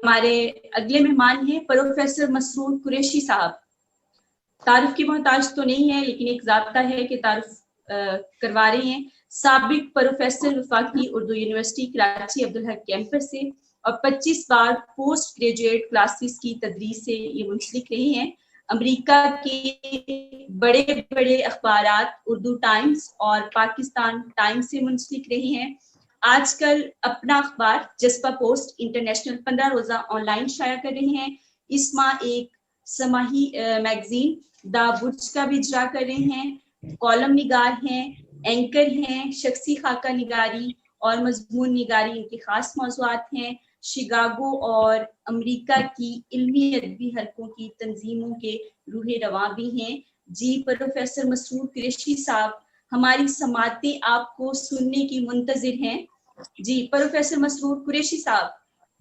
ہمارے اگلے مہمان ہیں پروفیسر مسرور قریشی صاحب. تعارف کی محتاج تو نہیں ہے لیکن ایک ضابطہ ہے کہ تعارف کروا رہے ہیں. سابق پروفیسر وفاقی اردو یونیورسٹی کراچی عبدالحق کیمپس سے اور 25 بار پوسٹ گریجویٹ کلاسز کی تدریس سے یہ منسلک رہی ہیں. امریکہ کے بڑے بڑے اخبارات اردو ٹائمز اور پاکستان ٹائمز سے منسلک رہی ہیں. آج کل اپنا اخبار جذبہ پوسٹ انٹرنیشنل 15 روزہ آن لائن شائع کر رہے ہیں. اس ماہ ایک سماہی میگزین دا برج کا بھی اجرا کر رہے ہیں. کالم نگار ہیں، اینکر ہیں، شخصی خاکہ نگاری اور مضمون نگاری ان کے خاص موضوعات ہیں. شکاگو اور امریکہ کی علمی ادبی حلقوں کی تنظیموں کے روح رواں بھی ہیں. جی پروفیسر مسرور قریشی صاحب ہماری سماعتیں آپ کو سننے کی منتظر ہیں. جی پروفیسر مسرور قریشی صاحب.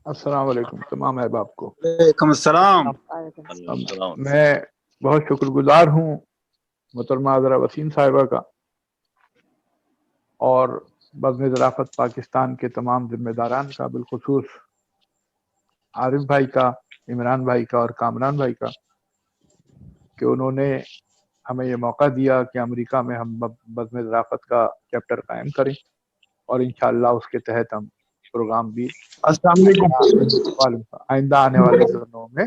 السلام علیکم تمام احباب کو. وعلیکم السلام. میں بہت شکر گزار ہوں محترمہ عذرا وسیم صاحبہ کا اور بزم ظرافت پاکستان کے تمام ذمہ داران کا، بالخصوص عارف بھائی کا، عمران بھائی کا اور کامران بھائی کا، کہ انہوں نے ہمیں یہ موقع دیا کہ امریکہ میں ہم بزم ظرافت کا چیپٹر قائم کریں اور انشاءاللہ اس کے تحت ہم پروگرام بھی السلام علیکم. آئندہ آنے والے دنوں میں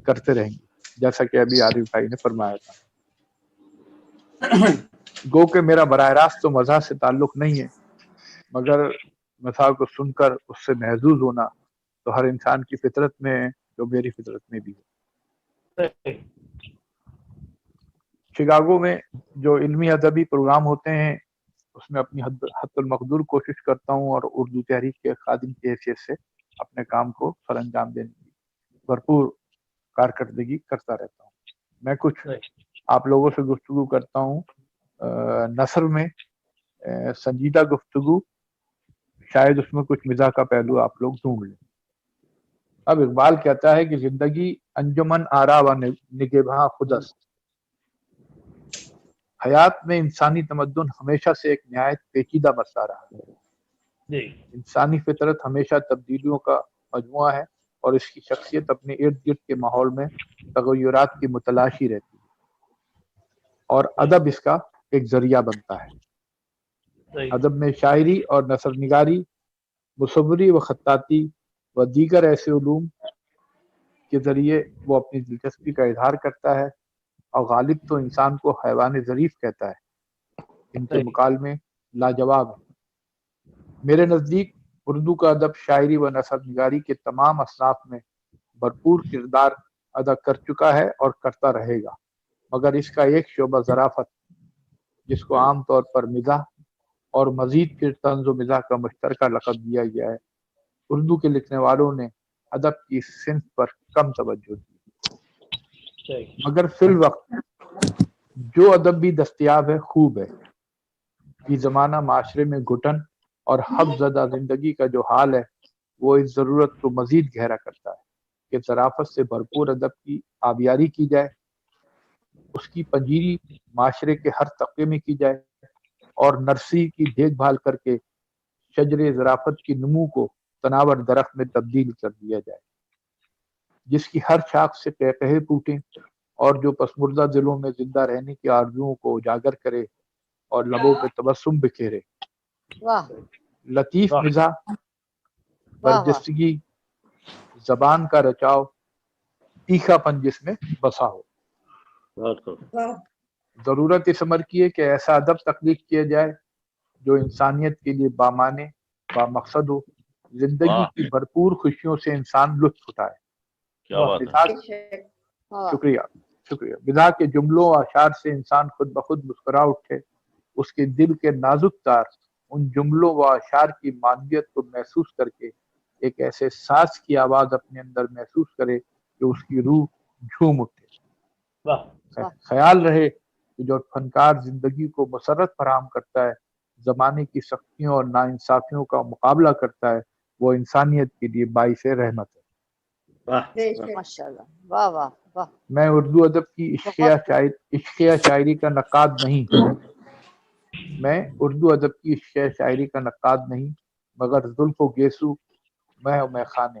کرتے رہیں گے، جیسا کہ ابھی عارف بھائی نے فرمایا تھا. گو کہ میرا براہ راست تو مزاح سے تعلق نہیں ہے، مگر مزاح کو سن کر اس سے محظوظ ہونا تو ہر انسان کی فطرت میں ہے، جو میری فطرت میں بھی ہے. شکاگو میں جو علمی ادبی پروگرام ہوتے ہیں اس میں اپنی حد المقدور کوشش کرتا ہوں اور اردو تحریک کے خادم کی حیثیت سے اپنے کام کو سر انجام دینے کی بھرپور کارکردگی کرتا رہتا ہوں. میں کچھ آپ لوگوں سے گفتگو کرتا ہوں نثر میں، سنجیدہ گفتگو، شاید اس میں کچھ مزاح کا پہلو آپ لوگ ڈھونڈ لیں. اب اقبال کہتا ہے کہ زندگی انجمن آرا و نگہباں خود است. حیات میں انسانی تمدن ہمیشہ سے ایک نہایت پیچیدہ مسئلہ رہا ہے. انسانی فطرت ہمیشہ تبدیلیوں کا مجموعہ ہے اور اس کی شخصیت اپنے ارد گرد کے ماحول میں تغیرات کی متلاشی رہتی ہے اور ادب اس کا ایک ذریعہ بنتا ہے. ادب میں شاعری اور نثر نگاری، مصوری و خطاطی و دیگر ایسے علوم کے ذریعے وہ اپنی دلچسپی کا اظہار کرتا ہے اور غالب تو انسان کو حیوان ظریف کہتا ہے، ان کے مکالمے لاجواب ہیں. میرے نزدیک اردو کا ادب شاعری و نثر نگاری کے تمام اصناف میں بھرپور کردار ادا کر چکا ہے اور کرتا رہے گا، مگر اس کا ایک شعبہ ظرافت، جس کو عام طور پر مزاح اور مزید پھر طنز و مزاح کا مشترکہ لقب دیا گیا ہے، اردو کے لکھنے والوں نے ادب کی صنف پر کم توجہ دی. مگر فی الوقت جو ادب بھی دستیاب ہے خوب ہے. یہ زمانہ معاشرے میں گھٹن اور حب زدہ زندگی کا جو حال ہے وہ اس ضرورت کو مزید گہرا کرتا ہے کہ ظرافت سے بھرپور ادب کی آبیاری کی جائے، اس کی پذیری معاشرے کے ہر طبقے میں کی جائے اور نرسری کی دیکھ بھال کر کے شجر ظرافت کی نمو کو تناور درخت میں تبدیل کر دیا جائے، جس کی ہر شاخ سے قہقہے پھوٹیں اور جو پسمردہ دلوں میں زندہ رہنے کی آرزوؤں کو اجاگر کرے اور لبوں پہ تبسم بکھیرے. لطیف مزاح، برجستگی، زبان کا رچاؤ، تیکھا پن جس میں بسا ہو. ضرورت اس امر کی ہے کہ ایسا ادب تخلیق کیا جائے جو انسانیت کے لیے بامعنی، بامقصد ہو، زندگی کی بھرپور خوشیوں سے انسان لطف اٹھائے. شکریہ. مزاح کے جملوں و اشعار سے انسان خود بخود مسکرا اٹھے، اس کے دل کے نازک تار ان جملوں و اشعار کی معنویت کو محسوس کر کے ایک ایسے ساز کی آواز اپنے اندر محسوس کرے کہ اس کی روح جھوم اٹھے. خیال رہے کہ جو فنکار زندگی کو مسرت فراہم کرتا ہے، زمانے کی سختیوں اور ناانصافیوں کا مقابلہ کرتا ہے، وہ انسانیت کے لیے باعث رحمت ہے. میں اردو ادب کی عشقیہ شاعری کا نقاد نہیں، مگر زلف و گیسو، مہ و میخانے،